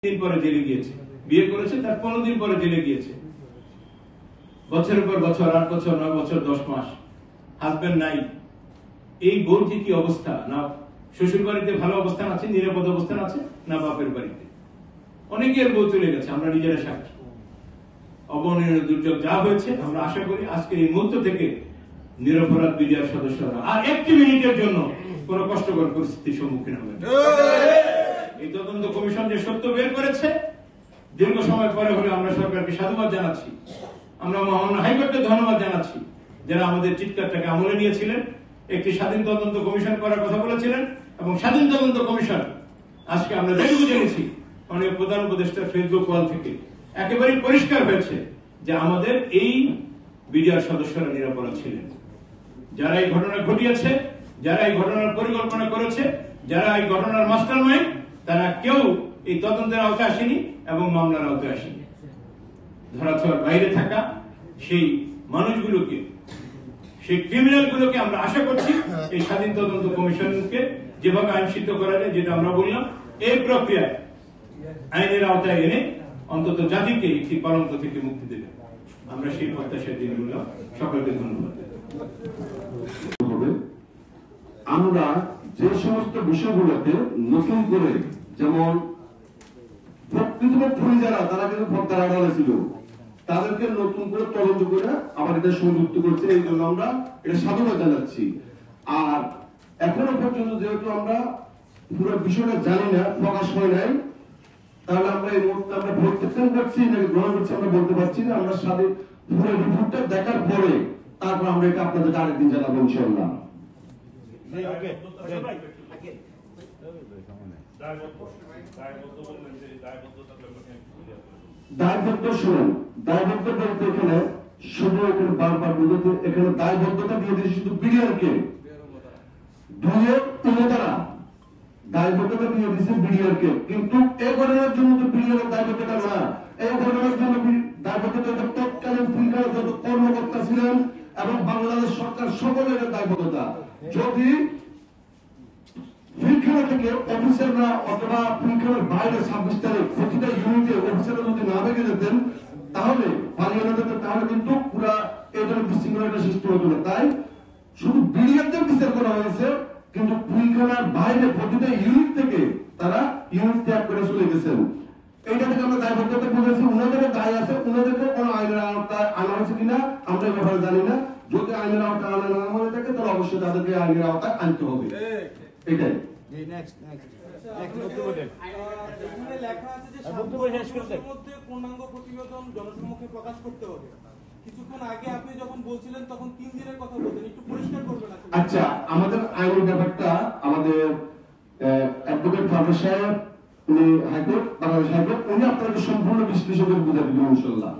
দিন পরে জেলে গিয়েছে, বিয়ে করেছে তার 15 দিন পরে জেলে গিয়েছে, বছরের পর বছর, 8 বছর, 9 বছর, 10 মাস, হাজবেন্ড নাই। এই বউর কি অবস্থা, না শ্বশুর বাড়িতে ভালো অবস্থান আছে, নিরাপদ অবস্থান আছে, না বাপের বাড়িতে। অনেকের বউ চলে গেছে, আমরা নিজেরা সাক্ষী। অবর্ণনীয় দুর্যোগ যা হয়েছে, আমরা আশা করি আজকের এই মুহূর্ত থেকে নিরপরাধ বিডিআর সদস্যরা আর 1 মিনিটের জন্য কোন কষ্টকর পরিস্থিতির সম্মুখীন হবে না। এই তদন্ত কমিশন যে সত্য বের করেছে, দীর্ঘ সময় পরে হলে আমরা সরকারকে সাধুবাদ জানাচ্ছি, আমরা মহামান্য হাইকোর্টকে ধন্যবাদ জানাচ্ছি, যারা আমাদের চিৎকারটাকে আমলে নিয়েছিলেন, একটি স্বাধীন তদন্ত কমিশন করার কথা বলেছিলেন, এবং স্বাধীন তদন্ত কমিশন আজকে আমরা যেটুকু জেনেছি অনেক প্রধান উপদেষ্টার ফেসবুক ওয়াল থেকে একেবারেই পরিষ্কার হয়েছে যে আমাদের এই বিডিআর সদস্যরা নিরাপরাধ ছিলেন। যারা এই ঘটনা ঘটিয়েছে, যারা এই ঘটনার পরিকল্পনা করেছে, যারা এই ঘটনার মাস্টারমাইন্ড, তারা কেউ এই তদন্তের আওতায় আসেনি এবং মামলার আওতায় আসেনি। ধরাছোঁয়ার বাইরে থাকা সেই মানুষগুলোকে, সেই ক্রিমিনালগুলোকে আমরা আশা করছি এই স্বাধীন তদন্ত কমিশনকে যেভাবে আইন সিদ্ধ করা যায়, যেটা আমরা বললাম, এই প্রক্রিয়ায় আইনের আওতায় এনে অন্তত জাতিকে একটি কলঙ্ক থেকে মুক্তি দেবে। আমরা সেই প্রত্যাশার দিনগুলো। সকলকে ধন্যবাদ। আমরা যে সমস্ত বিষয়গুলোতে নতুন করে, যেমন প্রকৃতপক্ষে যারা তারা কিন্তু পর্দার আড়ালে ছিল, তাদেরকে নতুন করে তদন্ত করে আবার এটা সংযুক্ত করছে, এই জন্য আমরা এটা সাধুবাদ জানাচ্ছি। আর এখনো পর্যন্ত যেহেতু আমরা পুরো বিষয়টা জানি না, প্রকাশ হয় নাই, তাহলে আমরা এই মুহূর্তে আমরা প্রত্যেকজন করছি নাকি গ্রহণ করছি আমরা বলতে পারছি না। আমরা সাথে পুরো রিপোর্টটা দেখার পরে তারপর আমরা এটা আপনাদেরকে আরেকদিন জানাবো ইনশাআল্লাহ। দায়বদ্ধ শুনুন, দায়বদ্ধ বলতে এখানে শুধু এখানে বারবার বুঝতে, এখানে দায়বদ্ধতা দিয়ে দিয়েছে শুধু বিডিআরকে, দুয়ের উন্নতারা দায়বদ্ধতা দিয়ে দিয়েছে বিডিআরকে। কিন্তু এই ঘটনার জন্য তো বিডিআর দায়বদ্ধতা না, এই ঘটনার জন্য দায়বদ্ধতা তৎকালীন পিলখানার যত কর্মকর্তা ছিলেন এবং বাংলাদেশ সরকার সকলের দায়বদ্ধতা। যদি পিলখানা থেকে অফিসাররা অথবা পিলখানার বাইরে 26 তারিখ প্রতিটা ইউনিটে অফিসাররা যদি না ভেঙে যেতেন, তাহলে পালিয়ে না যেতেন, তাহলে কিন্তু পুরা এই ধরনের বিশৃঙ্খলাটা সৃষ্টি হতো না। তাই শুধু বিডিআরদের বিচার করা হয়েছে, কিন্তু পিলখানার বাইরে প্রতিটা ইউনিট থেকে তারা ইউনিট ত্যাগ করে চলে গেছেন। এইটা থেকে আমরা দায়বদ্ধতা বুঝেছি, ওনাদেরও দায় আছে, ওনাদেরকে কোনো আইনের আওতায় আনা হয়েছে কিনা আমরা এই ব্যাপারে জানি না। যদি আইনের আওতায় আনা না হয়ে থাকে তাহলে অবশ্যই তাদেরকে আইনের আওতায় আনতে হবে। এটাই পূর্ণাঙ্গ প্রতিবেদন জনসম্মুখে প্রকাশ করতে হবে। কিছুক্ষণ আগে আপনি যখন বলছিলেন তখন 3 দিনের কথা বলতেন, একটু পরিষ্কার করবেন। আচ্ছা, আমাদের আইনের ব্যাপারটা আমাদের অ্যাডভোকেট ফারুক সাহেব, উনি হাইকোর্ট, বাংলাদেশ হাইকোর্ট, উনি আপনাকে সম্পূর্ণ বিশ্লেষণ করে বুঝাতে দিবেন ইনশাআল্লাহ।